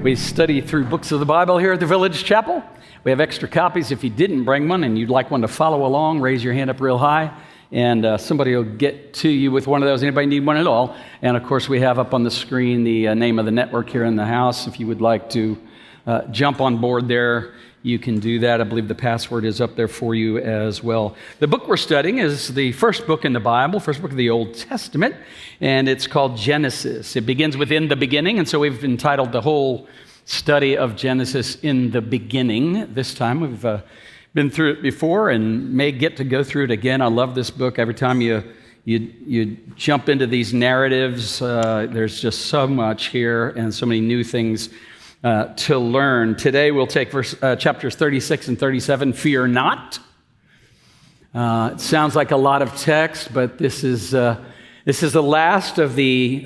We study through books of the Bible here at the Village Chapel. We have extra copies. If you didn't bring one and you'd like one to follow along, raise your hand up real high, and somebody will get to you with one of those. Anybody need one at all? And of course, we have up on the screen the name of the network here in the house. If you would like to jump on board there, you can do that. I believe the password is up there for you as well. The book we're studying is the first book in the Bible, first book of the Old Testament, and it's called Genesis. It begins within the beginning, and so we've entitled the whole study of Genesis in the beginning. This time we've been through it before and may get to go through it again. I love this book. Every time you jump into these narratives, there's just so much here and so many new things to learn. Today we'll take chapters 36 and 37, Fear Not. It sounds like a lot of text, but this is the last of the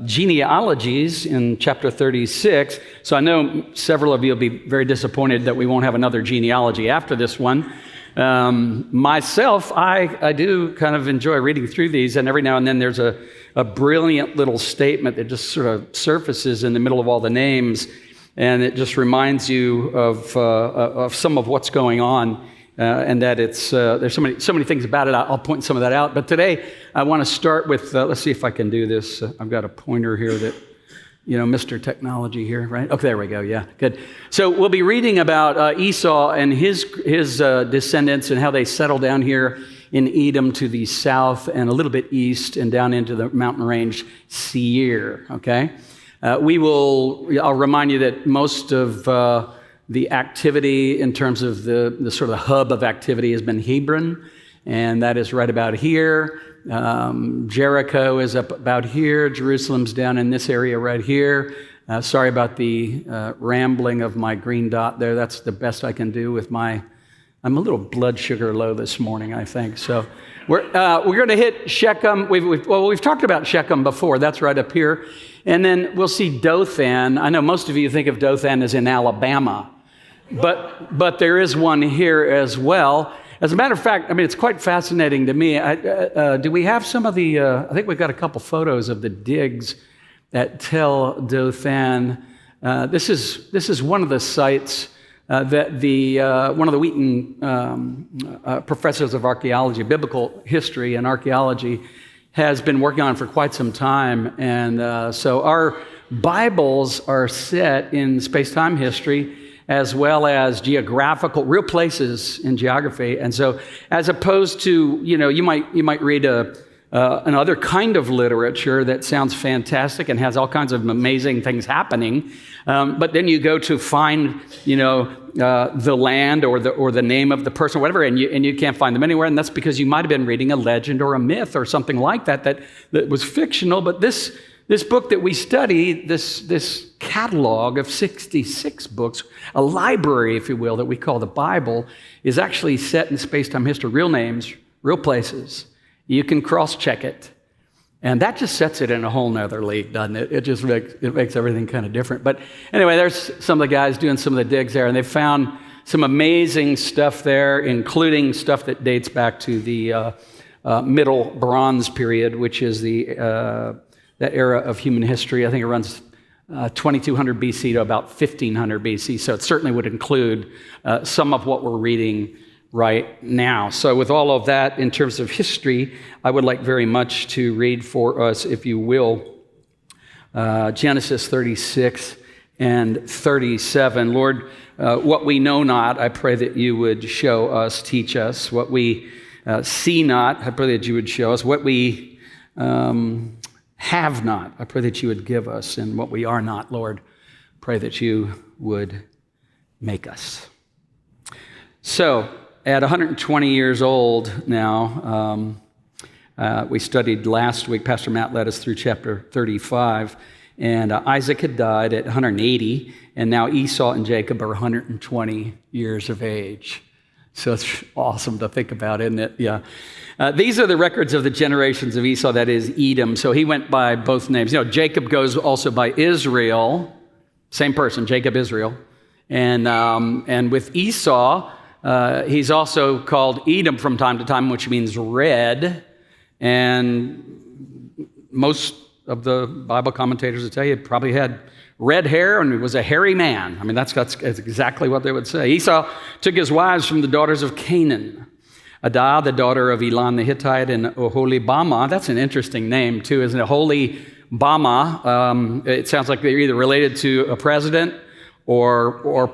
genealogies in chapter 36. So I know several of you will be very disappointed that we won't have another genealogy after this one. Myself, I do kind of enjoy reading through these, and every now and then there's a brilliant little statement that just sort of surfaces in the middle of all the names, and it just reminds you of some of what's going on, and that it's there's so many things about it. I'll point some of that out. But today I want to start with let's see if I can do this. I've got a pointer here that, Mr. Technology here, right? Okay, there we go. Yeah, good. So we'll be reading about Esau and his descendants and how they settled down here in Edom to the south and a little bit east and down into the mountain range Seir. Okay. I'll remind you that most of the activity in terms of the sort of hub of activity has been Hebron, and that is right about here. Jericho is up about here. Jerusalem's down in this area right here. Sorry about the rambling of my green dot there. That's the best I can do with I'm a little blood sugar low this morning, I think. So we're going to hit Shechem. We've talked about Shechem before. That's right up here. And then we'll see Dothan. I know most of you think of Dothan as in Alabama, but there is one here as well. As a matter of fact, it's quite fascinating to me. Do we have some of the, I think we've got a couple photos of the digs at Tel Dothan. This is one of the sites that one of the Wheaton professors of archaeology, biblical history and archaeology, has been working on for quite some time. And so our Bibles are set in space-time history as well as geographical, real places in geography. And so as opposed to, you might read another kind of literature that sounds fantastic and has all kinds of amazing things happening, but then you go to find, the land or the name of the person, or whatever, and you can't find them anywhere, and that's because you might have been reading a legend or a myth or something like that was fictional. But this book that we study, this catalog of 66 books, a library, if you will, that we call the Bible, is actually set in space-time history, real names, real places. You can cross-check it. And that just sets it in a whole nother league, doesn't it? It makes everything kind of different. But anyway, there's some of the guys doing some of the digs there, and they've found some amazing stuff there, including stuff that dates back to the Middle Bronze period, which is that era of human history. I think it runs 2200 BC to about 1500 BC, so it certainly would include some of what we're reading right now. So with all of that in terms of history, I would like very much to read for us, if you will, Genesis 36 and 37. Lord, what we know not, I pray that you would show us, teach us. What we see not, I pray that you would show us. What we have not, I pray that you would give us. And what we are not, Lord, pray that you would make us. So, at 120 years old now, we studied last week, Pastor Matt led us through chapter 35, and Isaac had died at 180, and now Esau and Jacob are 120 years of age. So it's awesome to think about, isn't it? Yeah. These are the records of the generations of Esau, that is Edom. So he went by both names. Jacob goes also by Israel, same person, Jacob, Israel. And with Esau, he's also called Edom from time to time, which means red. And most of the Bible commentators will tell you it probably had red hair and was a hairy man. I mean, that's exactly what they would say. Esau took his wives from the daughters of Canaan. Adah, the daughter of Elon the Hittite, and Oholibamah. That's an interesting name, too, isn't it? Oholibamah. It sounds like they're either related to a president or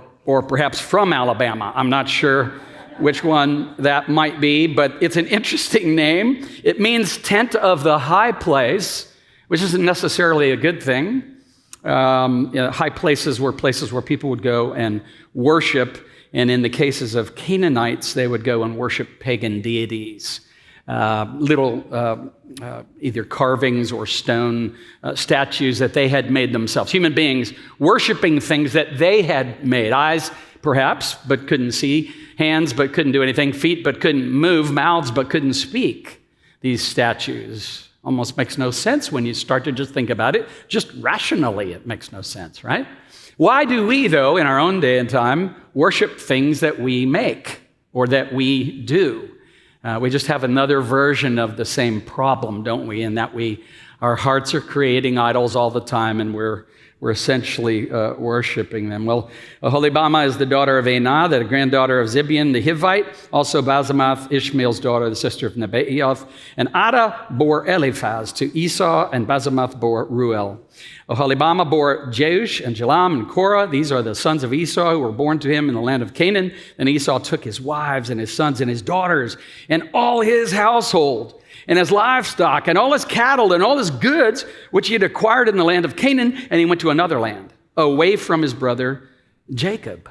perhaps from Alabama. I'm not sure which one that might be, but it's an interesting name. It means tent of the high place, which isn't necessarily a good thing. High places were places where people would go and worship, and in the cases of Canaanites, they would go and worship pagan deities. Little either carvings or stone statues that they had made themselves. Human beings worshiping things that they had made. Eyes, perhaps, but couldn't see. Hands, but couldn't do anything. Feet, but couldn't move. Mouths, but couldn't speak. These statues almost makes no sense when you start to just think about it. Just rationally, it makes no sense, right? Why do we, though, in our own day and time, worship things that we make or that we do? We just have another version of the same problem, don't we? In that our hearts are creating idols all the time, and we're essentially worshiping them. Well, Oholibamah is the daughter of Anah, the granddaughter of Zibeon the Hivite, also Basemath, Ishmael's daughter, the sister of Nebaioth. And Adah bore Eliphaz to Esau, and Basemath bore Ruel. Oholibamah bore Jeush and Jalam and Korah. These are the sons of Esau who were born to him in the land of Canaan. And Esau took his wives and his sons and his daughters and all his household and his livestock and all his cattle and all his goods, which he had acquired in the land of Canaan, and he went to another land, away from his brother Jacob.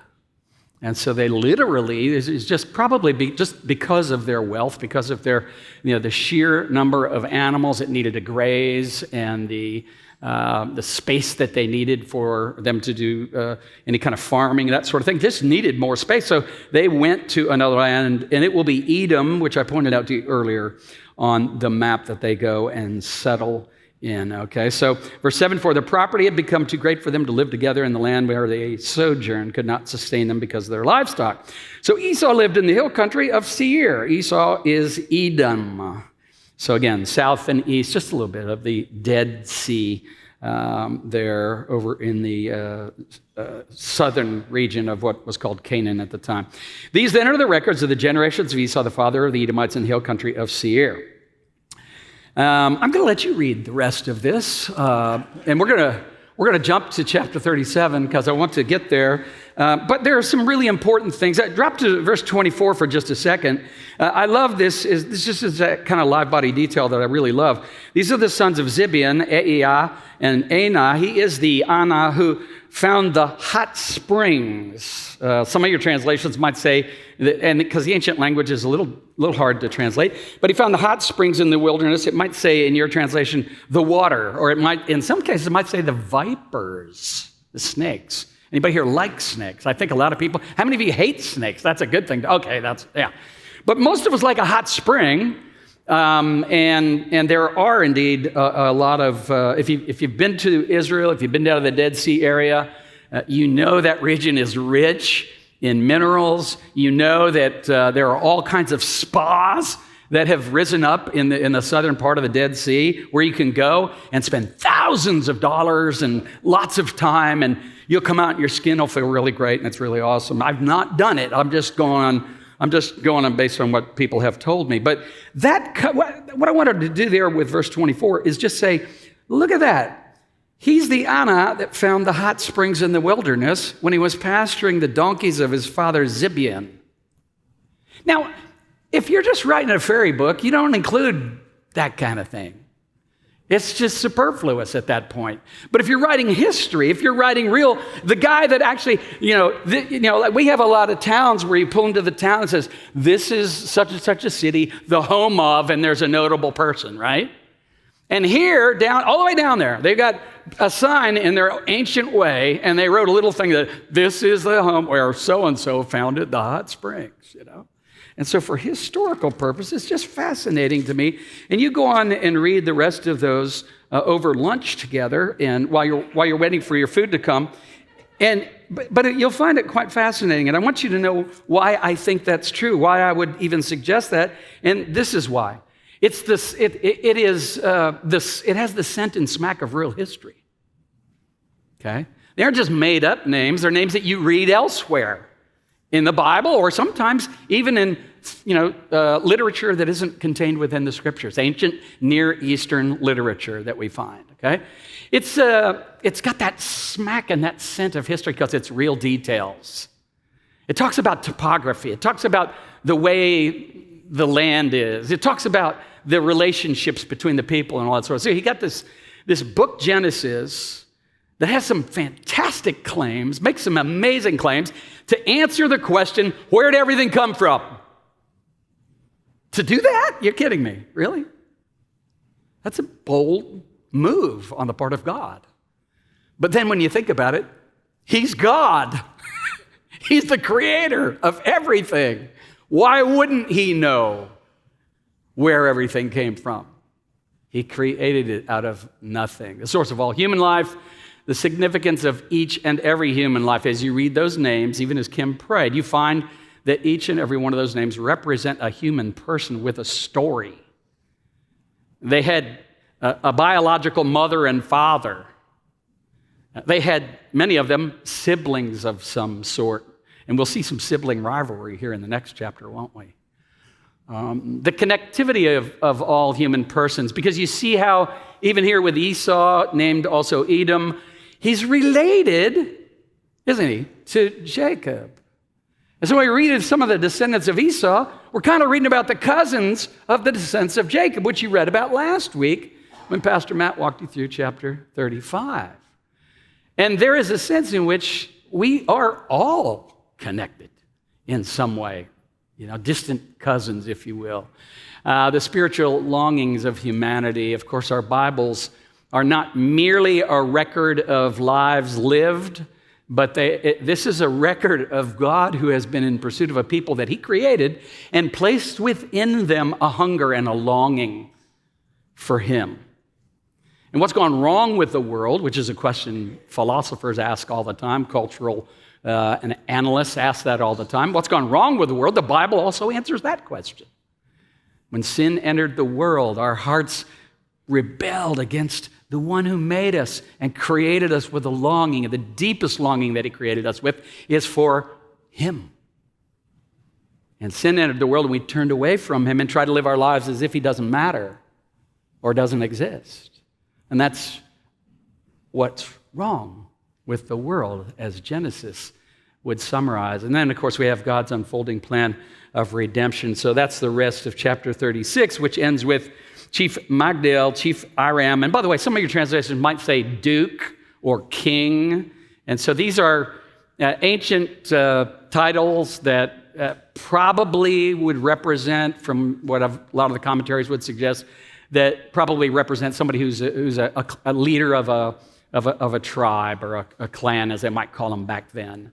And so they literally, it's just probably just because of their wealth, because of their, the sheer number of animals that needed to graze and the space that they needed for them to do any kind of farming, that sort of thing. Just needed more space. So they went to another land, and it will be Edom, which I pointed out to you earlier on the map that they go and settle in. Okay, so verse 7, for the property had become too great for them to live together in the land where they sojourned, could not sustain them because of their livestock. So Esau lived in the hill country of Seir. Esau is Edom. So again, south and east, just a little bit of the Dead Sea there over in the southern region of what was called Canaan at the time. These then are the records of the generations of Esau, the father of the Edomites in the hill country of Seir. I'm going to let you read the rest of this, and we're going to jump to chapter 37 because I want to get there. But there are some really important things. Drop to verse 24 for just a second. I love this. This just is that kind of live body detail that I really love. These are the sons of Zibeon, Eiah, and Anah. He is the Anah who found the hot springs. Some of your translations might say, and because the ancient language is a little hard to translate, but he found the hot springs in the wilderness. It might say in your translation, the water, or it might, in some cases, it might say the vipers, the snakes. Anybody here like snakes? I think a lot of people. How many of you hate snakes? That's a good thing. Okay, yeah. But most of us like a hot spring, and there are indeed a lot of. If you've been to Israel, if you've been down to the Dead Sea area, you know that region is rich in minerals. You know that there are all kinds of spas that have risen up in the southern part of the Dead Sea, where you can go and spend thousands of dollars and lots of time, and you'll come out and your skin will feel really great, and it's really awesome. I've not done it. I'm just going on based on what people have told me. But what I wanted to do there with verse 24 is just say, look at that. He's the Anah that found the hot springs in the wilderness when he was pasturing the donkeys of his father Zibeon. Now, if you're just writing a fairy book, you don't include that kind of thing. It's just superfluous at that point. But if you're writing history, if you're writing real, the guy that actually, like we have a lot of towns where you pull into the town and says, this is such and such a city, the home of, and there's a notable person, right? And here, all the way down there, they got a sign in their ancient way, and they wrote a little thing that this is the home where so-and-so founded the hot springs, And so for historical purposes, it's just fascinating to me. And you go on and read the rest of those over lunch together, and while you're waiting for your food to come. But you'll find it quite fascinating. And I want you to know why I think that's true, why I would even suggest that. And this is why. It's this. It has the scent and smack of real history. Okay? They aren't just made up names. They're names that you read elsewhere in the Bible, or sometimes even in literature that isn't contained within the scriptures, ancient Near Eastern literature that we find, okay? It's got that smack and that scent of history because it's real details. It talks about topography. It talks about the way the land is. It talks about the relationships between the people and all that sort of stuff. So you got this book, Genesis, that has some fantastic claims, makes some amazing claims to answer the question, where did everything come from? To do that? You're kidding me, really? That's a bold move on the part of God. But then when you think about it, he's God. He's the creator of everything. Why wouldn't he know where everything came from? He created it out of nothing. The source of all human life, the significance of each and every human life. As you read those names, even as Kim prayed, you find that each and every one of those names represent a human person with a story. They had a biological mother and father. They had, many of them, siblings of some sort. And we'll see some sibling rivalry here in the next chapter, won't we? The connectivity of all human persons, because you see how even here with Esau, named also Edom, he's related, isn't he, to Jacob. And so when we read of some of the descendants of Esau, we're kind of reading about the cousins of the descendants of Jacob, which you read about last week when Pastor Matt walked you through chapter 35. And there is a sense in which we are all connected in some way, distant cousins, if you will. The spiritual longings of humanity. Of course, our Bibles are not merely a record of lives lived, but this is a record of God who has been in pursuit of a people that he created and placed within them a hunger and a longing for him. And what's gone wrong with the world, which is a question philosophers ask all the time, cultural and analysts ask that all the time. What's gone wrong with the world? The Bible also answers that question. When sin entered the world, our hearts rebelled against the one who made us and created us with a longing, and the deepest longing that he created us with is for him. And sin entered the world, and we turned away from him and tried to live our lives as if he doesn't matter or doesn't exist. And that's what's wrong with the world, as Genesis would summarize. And then, of course, we have God's unfolding plan of redemption. So that's the rest of chapter 36, which ends with Chief Magdiel, Chief Iram. And by the way, some of your translations might say duke or king. And so these are ancient titles that probably would represent, from what a lot of the commentaries would suggest, that probably represent somebody who's a leader of a tribe or a clan, as they might call them back then,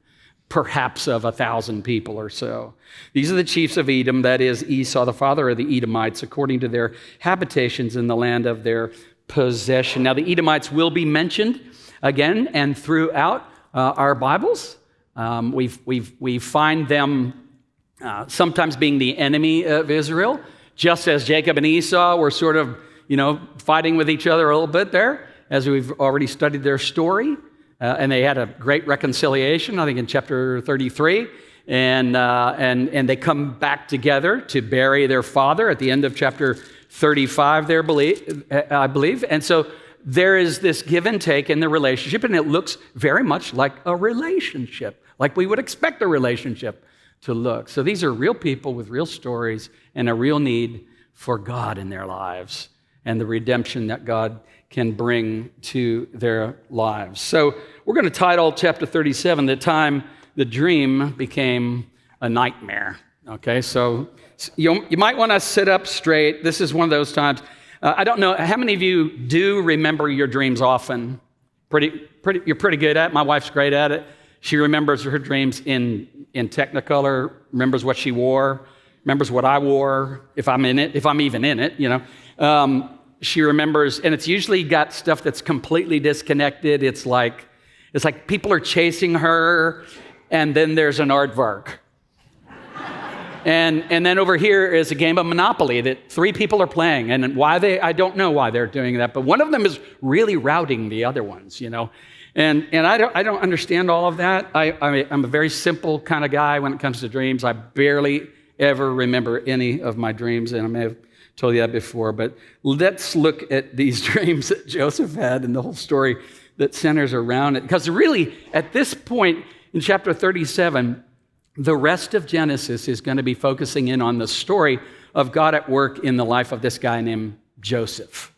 perhaps of 1,000 people or so. These are the chiefs of Edom, that is Esau, the father of the Edomites, according to their habitations in the land of their possession. Now, the Edomites will be mentioned again and throughout our Bibles. We find them sometimes being the enemy of Israel, just as Jacob and Esau were sort of, fighting with each other a little bit there, as we've already studied their story. And they had a great reconciliation, I think in chapter 33. And they come back together to bury their father at the end of chapter 35 there, I believe. And so there is this give and take in the relationship, and it looks very much like a relationship, like we would expect a relationship to look. So these are real people with real stories and a real need for God in their lives and the redemption that God can bring to their lives. So we're going to title chapter 37, The Time the Dream Became a Nightmare. Okay, so you might want to sit up straight. This is one of those times. I don't know, how many of you do remember your dreams often? You're pretty good at it. My wife's great at it. She remembers her dreams in Technicolor, remembers what she wore, remembers what I wore, if I'm even in it, She remembers, and it's usually got stuff that's completely disconnected. It's like people are chasing her, and then there's an aardvark. And then over here is a game of Monopoly that 3 people are playing, and I don't know why they're doing that, but one of them is really routing the other ones, And I don't understand all of that. I'm a very simple kind of guy when it comes to dreams. I barely ever remember any of my dreams, and I may have told you that before. But let's look at these dreams that Joseph had and the whole story that centers around it. Because really, at this point in chapter 37, the rest of Genesis is going to be focusing in on the story of God at work in the life of this guy named Joseph.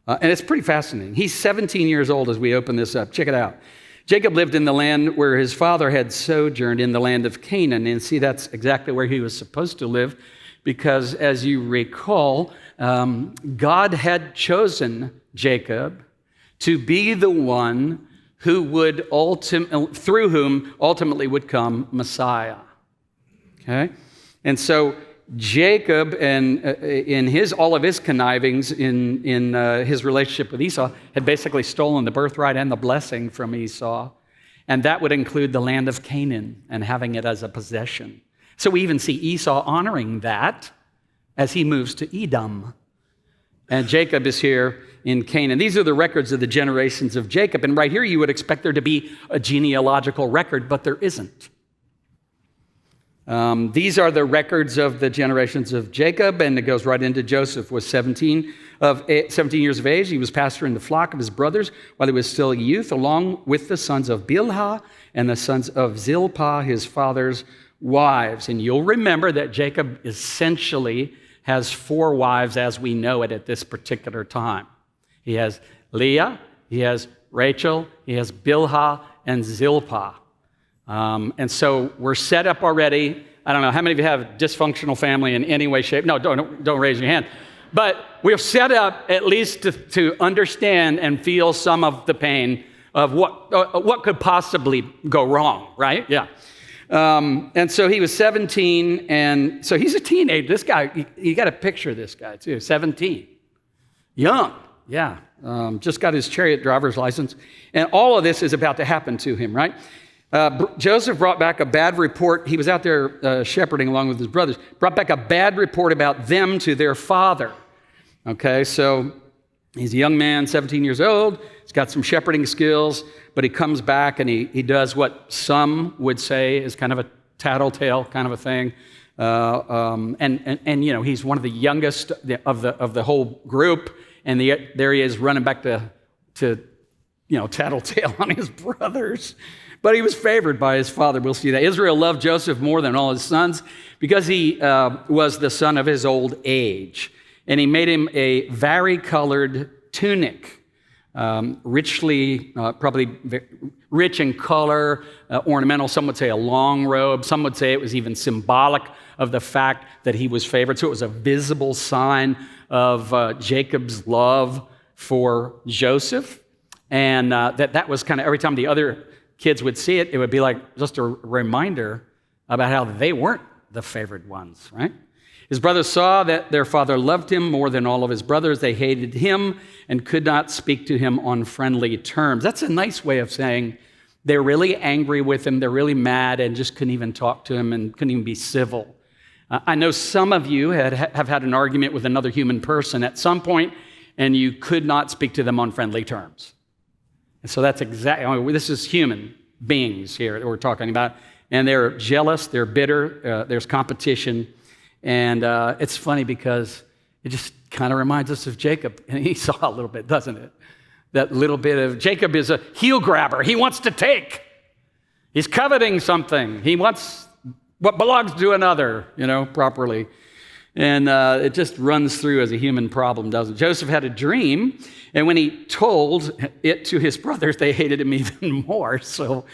And it's pretty fascinating. He's 17 years old as we open this up. Check it out. Jacob lived in the land where his father had sojourned, in the land of Canaan. And see, that's exactly where he was supposed to live, because as you recall, God had chosen Jacob to be the one who would through whom ultimately would come Messiah. Okay? And so Jacob, and in all of his connivings in his relationship with Esau, had basically stolen the birthright and the blessing from Esau. And that would include the land of Canaan and having it as a possession. So we even see Esau honoring that as he moves to Edom. And Jacob is here in Canaan. These are the records of the generations of Jacob. And right here you would expect there to be a genealogical record, but there isn't. These are the records of the generations of Jacob, and it goes right into Joseph. Was 17 years of age. He was pasturing the flock of his brothers while he was still a youth, along with the sons of Bilhah and the sons of Zilpah, his father's wives. And you'll remember that Jacob essentially has 4 wives as we know it at this particular time. He has Leah, he has Rachel, he has Bilhah, and Zilpah. And so we're set up already. I don't know, how many of you have a dysfunctional family in any way, shape? No, don't raise your hand. But we're set up at least to understand and feel some of the pain of what could possibly go wrong, right? Yeah. And so he was 17, and so he's a teenager. This guy, you got to picture this guy too, 17. Young, yeah. Just got his chariot driver's license. And all of this is about to happen to him, right? Joseph brought back a bad report. He was out there shepherding along with his brothers. Brought back a bad report about them to their father. Okay, so he's a young man, 17 years old. He's got some shepherding skills, but he comes back and he does what some would say is kind of a tattletale kind of a thing. And you know, he's one of the youngest of the whole group, and there he is running back to tattletale on his brothers. But he was favored by his father. We'll see that. Israel loved Joseph more than all his sons because he was the son of his old age. And he made him a vari-colored tunic, richly, probably rich in color, ornamental. Some would say a long robe. Some would say it was even symbolic of the fact that he was favored. So it was a visible sign of Jacob's love for Joseph. And that was kind of every time the other kids would see it, it would be like just a reminder about how they weren't the favored ones, right? His brothers saw that their father loved him more than all of his brothers. They hated him and could not speak to him on friendly terms. That's a nice way of saying they're really angry with him, they're really mad, and just couldn't even talk to him and couldn't even be civil. I know some of you have had an argument with another human person at some point, and you could not speak to them on friendly terms. And so that's exactly, this is human beings here that we're talking about. And they're jealous, they're bitter, there's competition. And it's funny because it just kind of reminds us of Jacob and Esau a little bit, doesn't it? That little bit of, Jacob is a heel grabber. He wants to take. He's coveting something. He wants what belongs to another, properly. And it just runs through as a human problem, doesn't it? Joseph had a dream, and when he told it to his brothers, they hated him even more. So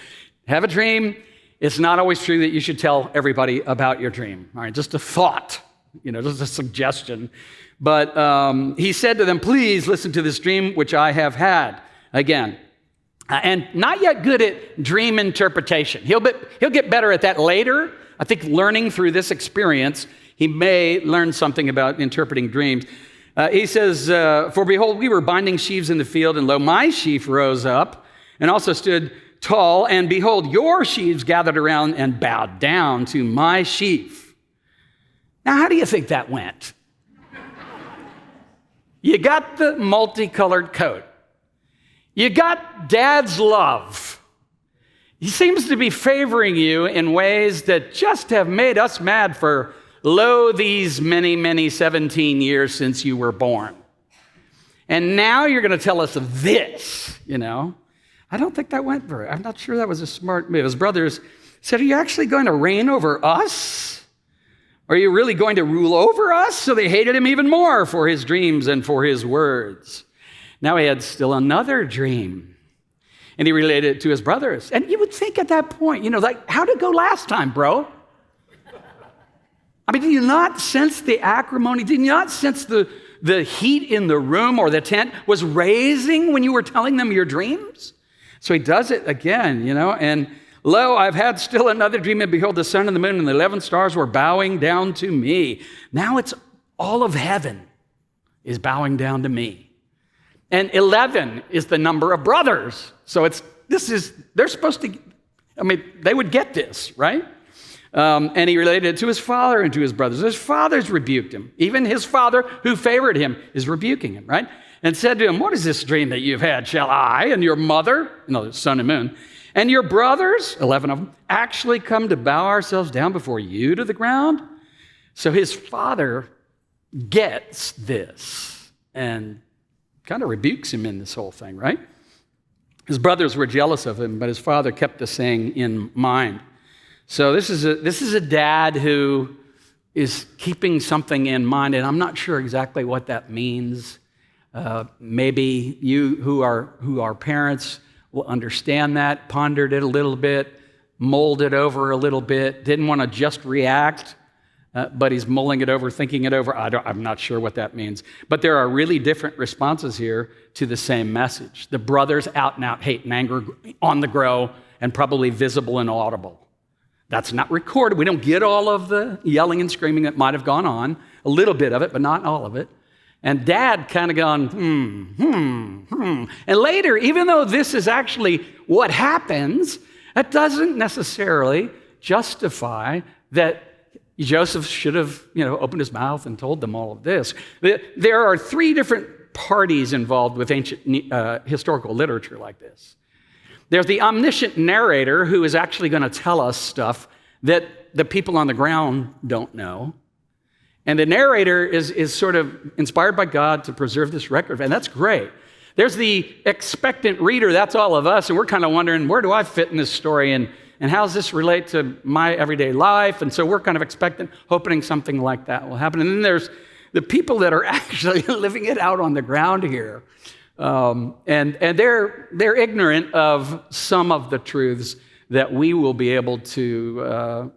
have a dream. It's not always true that you should tell everybody about your dream. All right, just a thought, just a suggestion. But he said to them, please listen to this dream which I have had. Again, and not yet good at dream interpretation. He'll get better at that later. I think learning through this experience, he may learn something about interpreting dreams. He says, for behold, we were binding sheaves in the field, and lo, my sheaf rose up and also stood tall, and behold, your sheaves gathered around and bowed down to my sheaf. Now, how do you think that went? You got the multicolored coat. You got Dad's love. He seems to be favoring you in ways that just have made us mad for, these many, many 17 years since you were born. And now you're going to tell us this, I don't think that went I'm not sure that was a smart move. His brothers said, are you actually going to reign over us? Are you really going to rule over us? So they hated him even more for his dreams and for his words. Now he had still another dream, and he related it to his brothers. And you would think at that point, how'd it go last time, bro? I mean, do you not sense the acrimony? Did you not sense the heat in the room or the tent was raising when you were telling them your dreams? So he does it again, and lo, I've had still another dream, and behold, the sun and the moon and the 11 stars were bowing down to me. Now it's all of heaven is bowing down to me. And 11 is the number of brothers. So they're supposed to, they would get this, right? And he related it to his father and to his brothers. His fathers rebuked him. Even his father, who favored him, is rebuking him, right? And said to him, what is this dream that you've had? Shall I and your mother, the sun and moon, and your brothers, 11 of them, actually come to bow ourselves down before you to the ground? So his father gets this and kind of rebukes him in this whole thing, right? His brothers were jealous of him, but his father kept the saying in mind. So this is a dad who is keeping something in mind, and I'm not sure exactly what that means. Maybe you who are parents will understand that, pondered it a little bit, mulled it over a little bit, didn't want to just react, but he's mulling it over, thinking it over. I'm not sure what that means. But there are really different responses here to the same message. The brothers out and out hate and anger on the grow and probably visible and audible. That's not recorded. We don't get all of the yelling and screaming that might have gone on, a little bit of it, but not all of it. And Dad kind of gone, And later, even though this is actually what happens, that doesn't necessarily justify that Joseph should have, opened his mouth and told them all of this. There are three different parties involved with ancient historical literature like this. There's the omniscient narrator who is actually going to tell us stuff that the people on the ground don't know. And the narrator is sort of inspired by God to preserve this record, and that's great. There's the expectant reader, that's all of us, and we're kind of wondering, where do I fit in this story, and how does this relate to my everyday life? And so we're kind of expectant, hoping something like that will happen. And then there's the people that are actually living it out on the ground here. And they're ignorant of some of the truths that we will be able to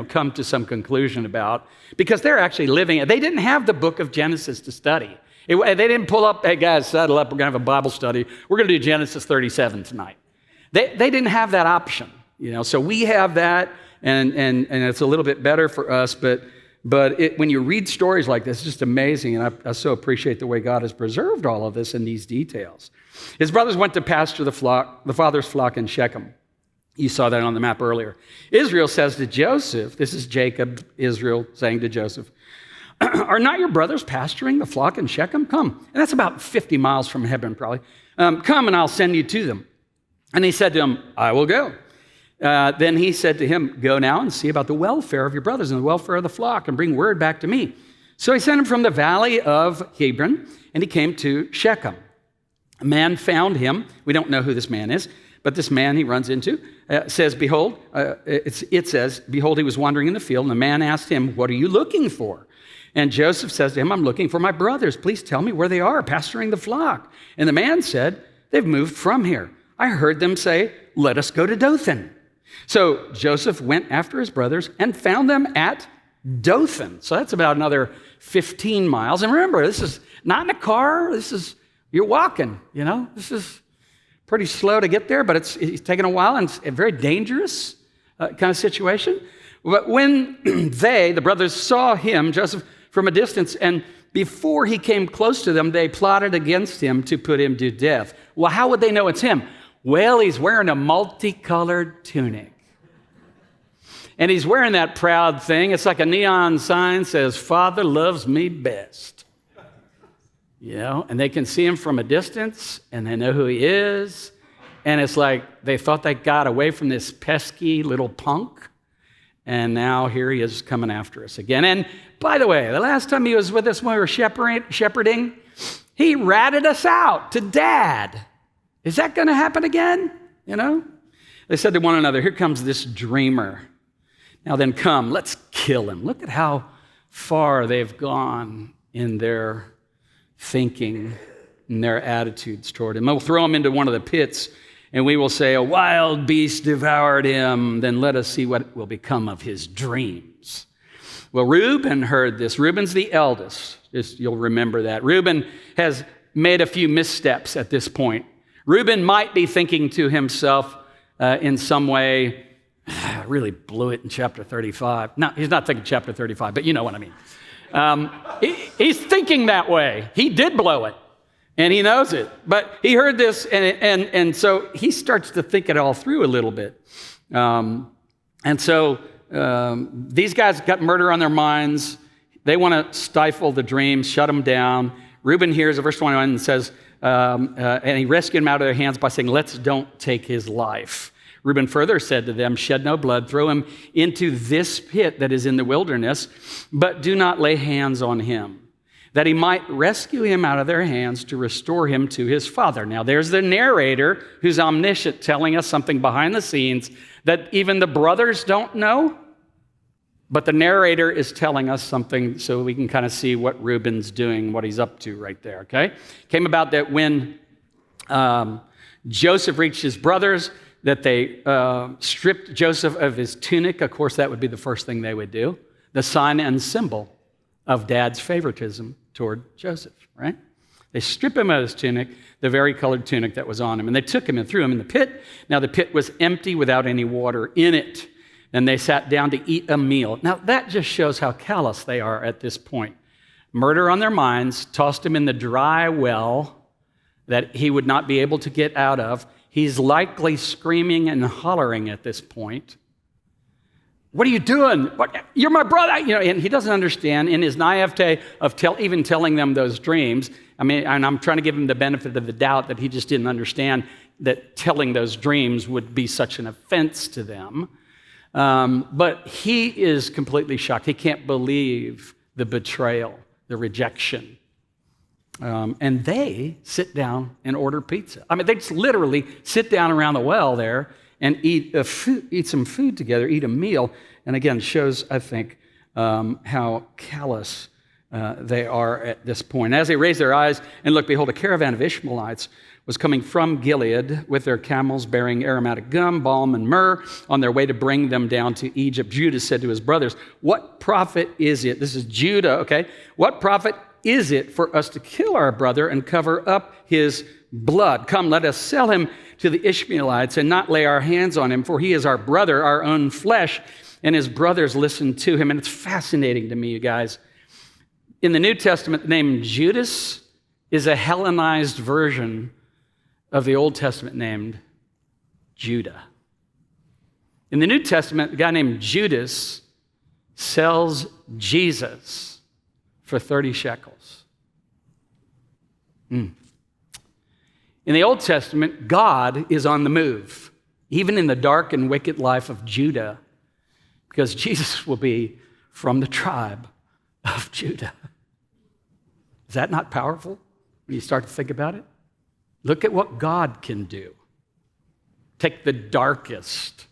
come to some conclusion about, because they're actually living it. They didn't have the book of Genesis to study. They didn't pull up, hey guys, saddle up, we're going to have a Bible study. We're going to do Genesis 37 tonight. They didn't have that option, so we have that, and it's a little bit better for us, but when you read stories like this, it's just amazing, and I so appreciate the way God has preserved all of this in these details. His brothers went to pasture the father's flock in Shechem. You saw that on the map earlier. Israel says to Joseph, this is Jacob, Israel saying to Joseph, are not your brothers pasturing the flock in Shechem? Come. And that's about 50 miles from Hebron, probably. Come and I'll send you to them. And he said to him, I will go. Then he said to him, go now and see about the welfare of your brothers and the welfare of the flock and bring word back to me. So he sent him from the valley of Hebron, and he came to Shechem. A man found him. We don't know who this man is, but this man he runs into says, behold, it says, behold, he was wandering in the field, and the man asked him, what are you looking for? And Joseph says to him, I'm looking for my brothers. Please tell me where they are, pasturing the flock. And the man said, they've moved from here. I heard them say, let us go to Dothan. So Joseph went after his brothers and found them at Dothan. So that's about another 15 miles. And remember, this is not in a car. You're walking, This is pretty slow to get there, but it's taken a while, and it's a very dangerous kind of situation. But when the brothers, saw him, Joseph, from a distance, and before he came close to them, they plotted against him to put him to death. Well, how would they know it's him? Well, he's wearing a multicolored tunic. And he's wearing that proud thing. It's like a neon sign says, Father loves me best. and they can see him from a distance, and they know who he is, and it's like they thought they got away from this pesky little punk, and now here he is coming after us again. And by the way, the last time he was with us when we were shepherding, he ratted us out to Dad. Is that going to happen again? They said to one another, here comes this dreamer. Now then come, let's kill him. Look at how far they've gone in their thinking and their attitudes toward him. We'll throw him into one of the pits, and we will say, a wild beast devoured him. Then let us see what will become of his dreams. Well, Reuben heard this. Reuben's the eldest. You'll remember that. Reuben has made a few missteps at this point. Reuben might be thinking to himself in some way, I really blew it in chapter 35. No, he's not thinking chapter 35, but you know what I mean. He's thinking that way. He did blow it, and he knows it. But he heard this, and so he starts to think it all through a little bit. And so these guys got murder on their minds. They want to stifle the dreams, shut them down. Reuben hears verse 21 and says, and he rescued him out of their hands by saying, let's don't take his life. Reuben further said to them, shed no blood, throw him into this pit that is in the wilderness, but do not lay hands on him, that he might rescue him out of their hands to restore him to his father. Now there's the narrator who's omniscient telling us something behind the scenes that even the brothers don't know, but the narrator is telling us something so we can kind of see what Reuben's doing, what he's up to right there, okay? Came about that when Joseph reached his brothers, that they stripped Joseph of his tunic. Of course, that would be the first thing they would do, the sign and symbol of Dad's favoritism toward Joseph, right? They strip him of his tunic, the varicolored tunic that was on him, and they took him and threw him in the pit. Now the pit was empty without any water in it, and they sat down to eat a meal. Now that just shows how callous they are at this point. Murder on their minds, tossed him in the dry well that he would not be able to get out of. He's likely screaming and hollering at this point. What are you doing? What? You're my brother. And he doesn't understand in his naivete of even telling them those dreams. I mean, and I'm trying to give him the benefit of the doubt that he just didn't understand that telling those dreams would be such an offense to them. But he is completely shocked. He can't believe the betrayal, the rejection. And they sit down and order pizza. I mean, they just literally sit down around the well there and eat some food together, eat a meal. And again, shows, I think, how callous they are at this point. As they raised their eyes and looked, behold, a caravan of Ishmaelites was coming from Gilead with their camels bearing aromatic gum, balm, and myrrh on their way to bring them down to Egypt. Judah said to his brothers, what profit is it? This is Judah, okay? What profit is it for us to kill our brother and cover up his blood? Come, let us sell him to the Ishmaelites and not lay our hands on him, for he is our brother, our own flesh. And his brothers listened to him. And it's fascinating to me, you guys. In the New Testament, the name Judas is a Hellenized version of the Old Testament named Judah. In the New Testament, a guy named Judas sells Jesus for 30 shekels. In the Old Testament, God is on the move, even in the dark and wicked life of Judah, because Jesus will be from the tribe of Judah. Is that not powerful when you start to think about it? Look at what God can do. Take the darkest,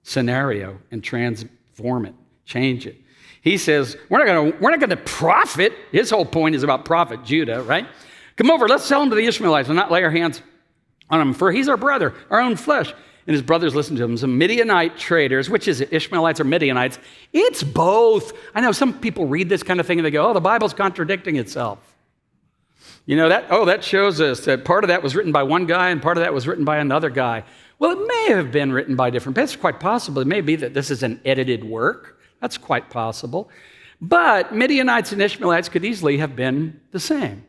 scenario and transform it, change it. He says, we're not going to profit. His whole point is about profit, Judah, right? Come over, let's sell him to the Ishmaelites and not lay our hands on him, for he's our brother, our own flesh. And his brothers listened to him. Some Midianite traders, which is it, Ishmaelites or Midianites? It's both. I know some people read this kind of thing and they go, oh, the Bible's contradicting itself. That shows us that part of that was written by one guy and part of that was written by another guy. Well, it may have been written by different people. It's quite possible. It may be that this is an edited work. That's quite possible. But Midianites and Ishmaelites could easily have been the same.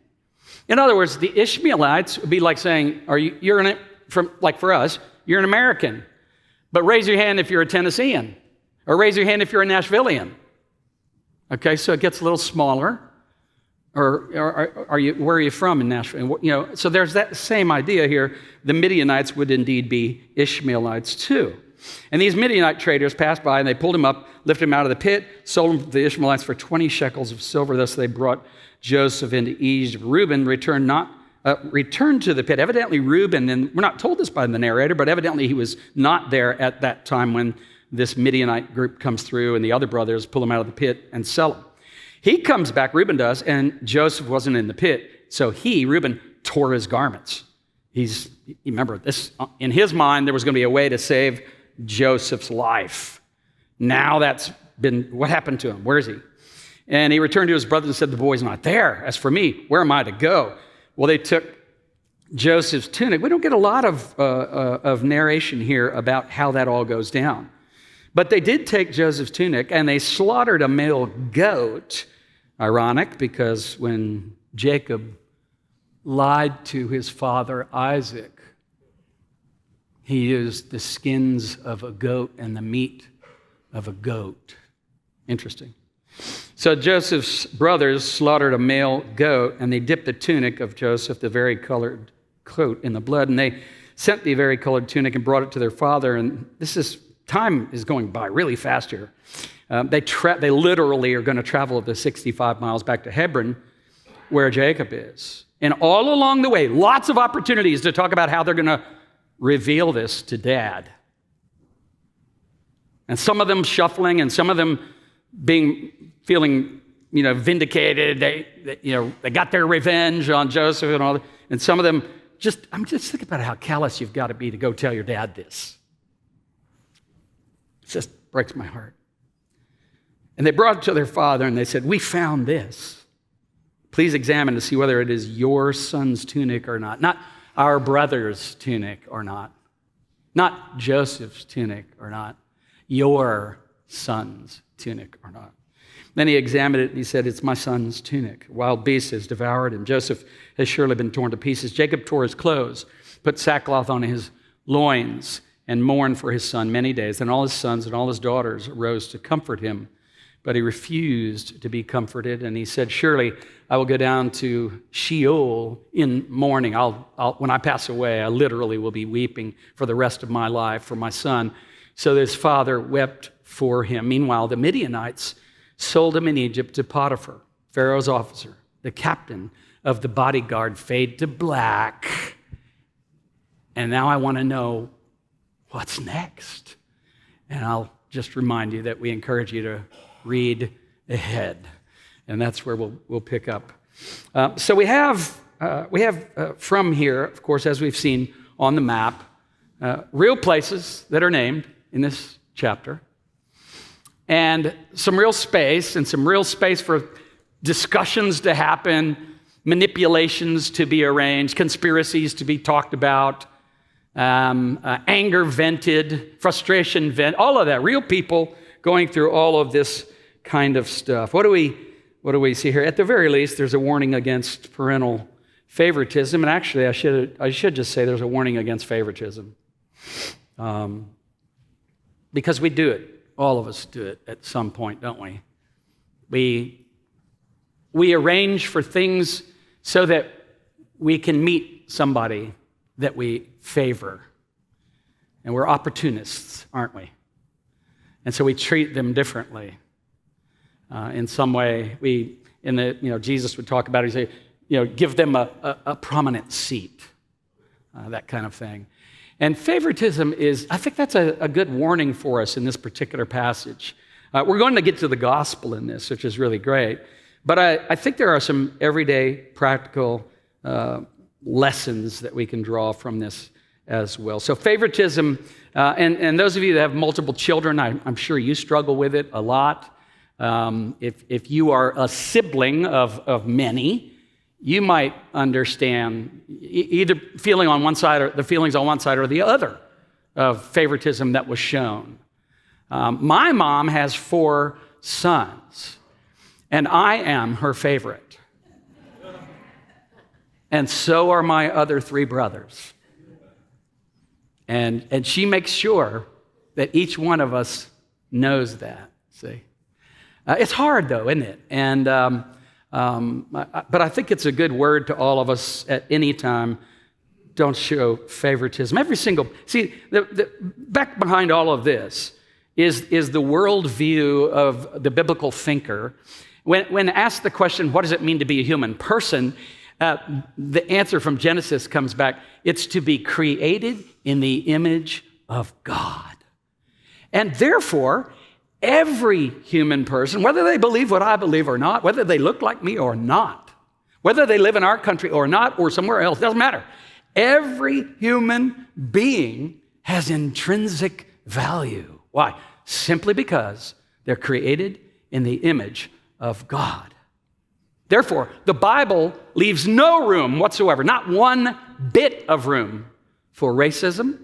In other words, the Ishmaelites would be like saying, for us, you're an American, but raise your hand if you're a Tennessean, or raise your hand if you're a Nashvilleian. Okay, so it gets a little smaller. Or where are you from in Nashville? So there's that same idea here. The Midianites would indeed be Ishmaelites too. And these Midianite traders passed by, and they pulled him up, lifted him out of the pit, sold him to the Ishmaelites for 20 shekels of silver. Thus they brought Joseph into Egypt. Reuben returned to the pit. Evidently Reuben, and we're not told this by the narrator, but evidently he was not there at that time when this Midianite group comes through and the other brothers pull him out of the pit and sell him. He comes back, Reuben does, and Joseph wasn't in the pit. So Reuben, tore his garments. Remember this, in his mind, there was going to be a way to save Joseph's life. Now what happened to him? Where is he? And he returned to his brothers and said, the boy's not there. As for me, where am I to go? Well, they took Joseph's tunic. We don't get a lot of narration here about how that all goes down. But they did take Joseph's tunic and they slaughtered a male goat. Ironic, because when Jacob lied to his father Isaac, he used the skins of a goat and the meat of a goat. Interesting. So Joseph's brothers slaughtered a male goat, and they dipped the tunic of Joseph, the varicolored coat, in the blood, and they sent the varicolored tunic and brought it to their father. And time is going by really fast here. They literally are going to travel the 65 miles back to Hebron, where Jacob is. And all along the way, lots of opportunities to talk about how they're going to reveal this to Dad. And some of them shuffling, and some of them feeling vindicated. They got their revenge on Joseph and all that. And some of them I'm just thinking about how callous you've got to be to go tell your dad this. It just breaks my heart. And they brought it to their father, and they said, we found this. Please examine to see whether it is your son's tunic or not. Not our brother's tunic or not. Not Joseph's tunic or not. Your son's tunic or not. Then he examined it, and he said, it's my son's tunic. Wild beast has devoured him. Joseph has surely been torn to pieces. Jacob tore his clothes, put sackcloth on his loins, and mourned for his son many days. And all his sons and all his daughters arose to comfort him. But he refused to be comforted, and he said, surely I will go down to Sheol in mourning. When I pass away, I literally will be weeping for the rest of my life for my son. So his father wept for him. Meanwhile, the Midianites sold him in Egypt to Potiphar, Pharaoh's officer, the captain of the bodyguard, fade to black. And now I want to know what's next. And I'll just remind you that we encourage you to read ahead, and that's where we'll pick up. So we have from here, of course, as we've seen on the map, real places that are named in this chapter, and some real space for discussions to happen, manipulations to be arranged, conspiracies to be talked about, anger vented, frustration vented, all of that. Real people going through all of this kind of stuff. What do we see here? At the very least, there's a warning against parental favoritism, and actually, I should just say there's a warning against favoritism, because we do it. All of us do it at some point, don't we? We arrange for things so that we can meet somebody that we favor, and we're opportunists, aren't we? And so we treat them differently. In some way, Jesus would talk about it, he'd say, give them a prominent seat, that kind of thing. And favoritism I think that's a good warning for us in this particular passage. We're going to get to the gospel in this, which is really great. But I think there are some everyday practical lessons that we can draw from this as well. So favoritism, and those of you that have multiple children, I'm sure you struggle with it a lot. If you are a sibling of many, you might understand either feeling on one side or the feelings on one side or the other of favoritism that was shown. My mom has 4 sons, and I am her favorite. And so are my other 3 brothers. And she makes sure that each one of us knows that, see? It's hard, though, isn't it? And But I think it's a good word to all of us at any time. Don't show favoritism. The back behind all of this is the worldview of the biblical thinker. When asked the question, what does it mean to be a human person? The answer from Genesis comes back. It's to be created in the image of God. And therefore, every human person, whether they believe what I believe or not, whether they look like me or not, whether they live in our country or not, or somewhere else, doesn't matter. Every human being has intrinsic value. Why? Simply because they're created in the image of God. Therefore, the Bible leaves no room whatsoever, not one bit of room for racism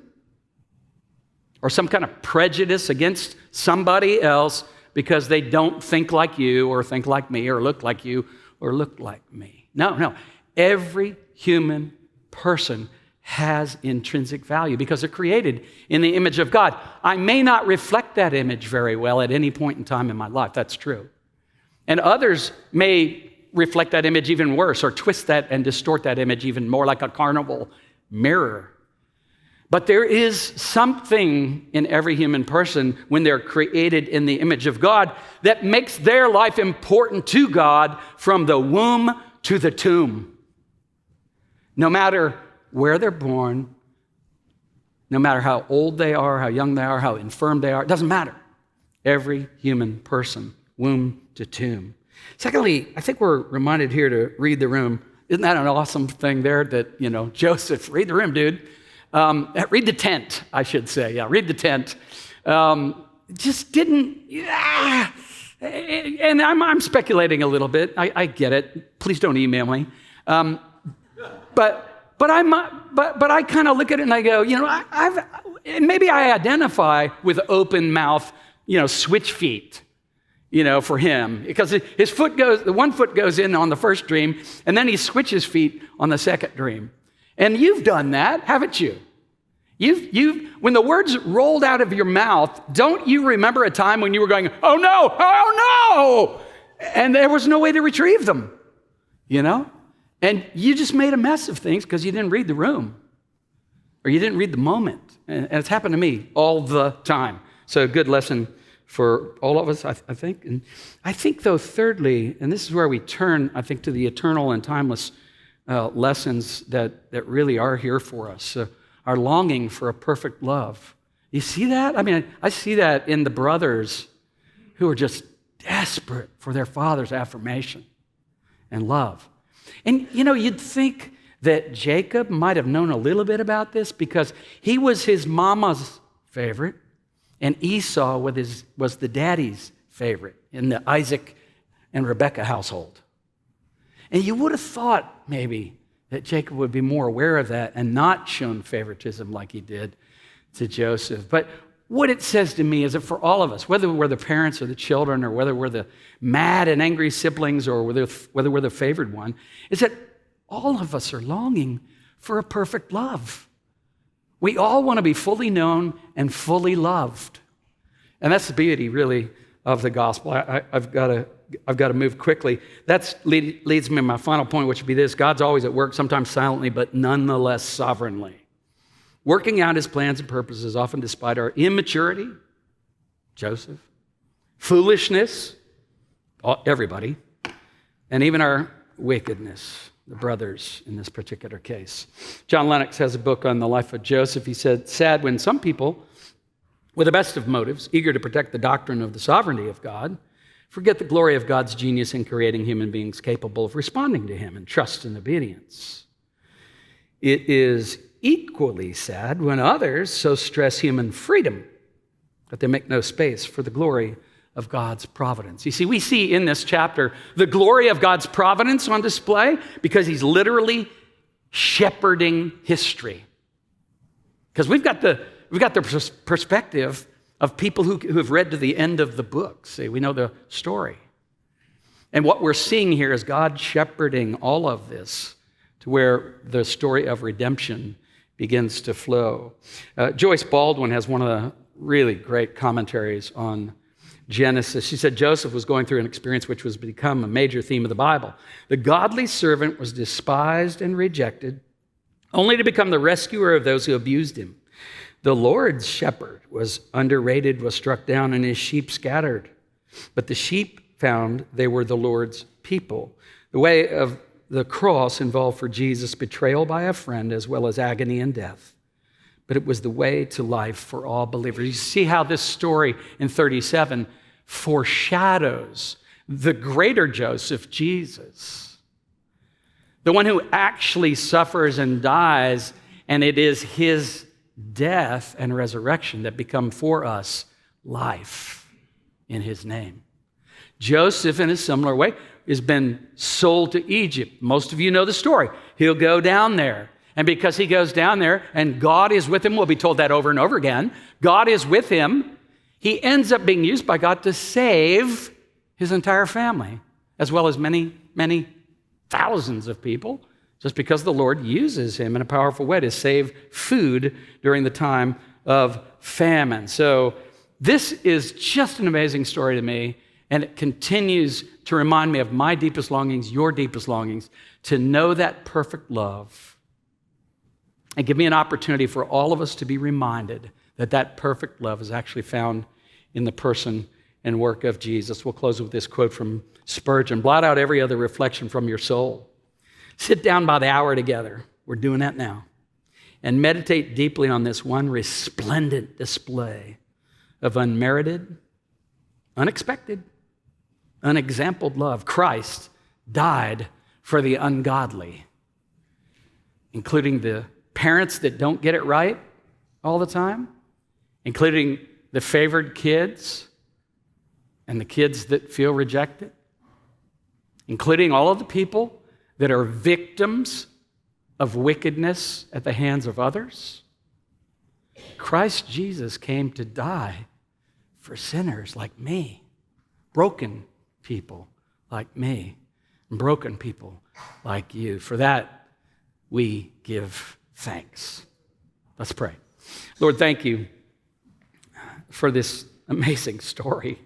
or some kind of prejudice against somebody else because they don't think like you or think like me or look like you or look like me. No. Every human person has intrinsic value because they're created in the image of God. I may not reflect that image very well at any point in time in my life. That's true. And others may reflect that image even worse or twist that and distort that image even more like a carnival mirror. But there is something in every human person when they're created in the image of God that makes their life important to God from the womb to the tomb. No matter where they're born, no matter how old they are, how young they are, how infirm they are, it doesn't matter. Every human person, womb to tomb. Secondly, I think we're reminded here to read the room. Isn't that an awesome thing there that, Joseph, read the room, dude. Read the tent, I should say. Yeah, read the tent. Just didn't, and I'm speculating a little bit. I get it. Please don't email me. But I kind of look at it and I go, maybe I identify with open mouth, switch feet, for him, because the one foot goes in on the first dream, and then he switches feet on the second dream. And you've done that, haven't you? When the words rolled out of your mouth, don't you remember a time when you were going, oh no, and there was no way to retrieve them, And you just made a mess of things because you didn't read the room or you didn't read the moment. And it's happened to me all the time. So a good lesson for all of us, I think. And I think, though, thirdly, and this is where we turn, I think, to the eternal and timeless lessons that really are here for us, our longing for a perfect love. You see that? I mean, I see that in the brothers who are just desperate for their father's affirmation and love. And, you'd think that Jacob might have known a little bit about this because he was his mama's favorite and Esau was the daddy's favorite in the Isaac and Rebekah household. And you would have thought maybe that Jacob would be more aware of that and not shown favoritism like he did to Joseph. But what it says to me is that for all of us, whether we're the parents or the children or whether we're the mad and angry siblings or whether we're the favored one, is that all of us are longing for a perfect love. We all want to be fully known and fully loved. And that's the beauty, really, of the gospel. I've got to move quickly. That leads me to my final point, which would be this. God's always at work, sometimes silently, but nonetheless sovereignly, working out his plans and purposes, often despite our immaturity, Joseph, foolishness, everybody, and even our wickedness, the brothers in this particular case. John Lennox has a book on the life of Joseph. He said, sad when some people, with the best of motives, eager to protect the doctrine of the sovereignty of God, forget the glory of God's genius in creating human beings capable of responding to him in trust and obedience. It is equally sad when others so stress human freedom that they make no space for the glory of God's providence. You see, we see in this chapter the glory of God's providence on display because he's literally shepherding history. Because we've got the perspective of people who have read to the end of the book. See, we know the story. And what we're seeing here is God shepherding all of this to where the story of redemption begins to flow. Joyce Baldwin has one of the really great commentaries on Genesis. She said Joseph was going through an experience which was become a major theme of the Bible. The godly servant was despised and rejected, only to become the rescuer of those who abused him. The Lord's shepherd was underrated, was struck down, and his sheep scattered. But the sheep found they were the Lord's people. The way of the cross involved for Jesus betrayal by a friend as well as agony and death. But it was the way to life for all believers. You see how this story in 37 foreshadows the greater Joseph, Jesus, the one who actually suffers and dies, and it is his death and resurrection that become for us life in his name. Joseph, in a similar way, has been sold to Egypt. Most of you know the story. He'll go down there. And because he goes down there and God is with him, we'll be told that over and over again, God is with him, he ends up being used by God to save his entire family, as well as many, many thousands of people, just because the Lord uses him in a powerful way to save food during the time of famine. So this is just an amazing story to me, and it continues to remind me of my deepest longings, your deepest longings, to know that perfect love. And give me an opportunity for all of us to be reminded that that perfect love is actually found in the person and work of Jesus. We'll close with this quote from Spurgeon. Blot out every other reflection from your soul. Sit down by the hour together. We're doing that now. And meditate deeply on this one resplendent display of unmerited, unexpected, unexampled love. Christ died for the ungodly, including the parents that don't get it right all the time, including the favored kids and the kids that feel rejected, including all of the people that are victims of wickedness at the hands of others. Christ Jesus came to die for sinners like me, broken people like me, and broken people like you. For that, we give thanks. Let's pray. Lord, thank you for this amazing story.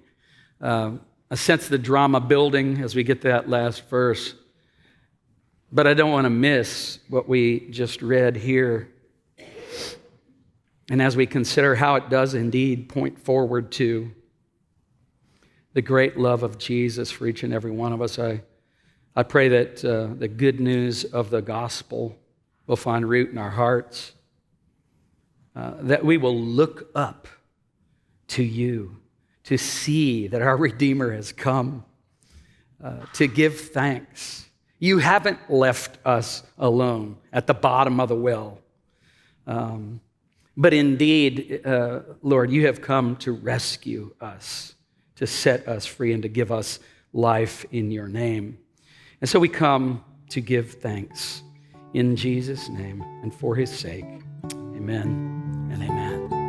I sense the drama building as we get to that last verse, but I don't want to miss what we just read here. And as we consider how it does indeed point forward to the great love of Jesus for each and every one of us, I pray that the good news of the gospel will find root in our hearts, that we will look up to you to see that our Redeemer has come, to give thanks. You haven't left us alone at the bottom of the well. But indeed, Lord, you have come to rescue us, to set us free, and to give us life in your name. And so we come to give thanks in Jesus' name and for his sake. Amen and amen.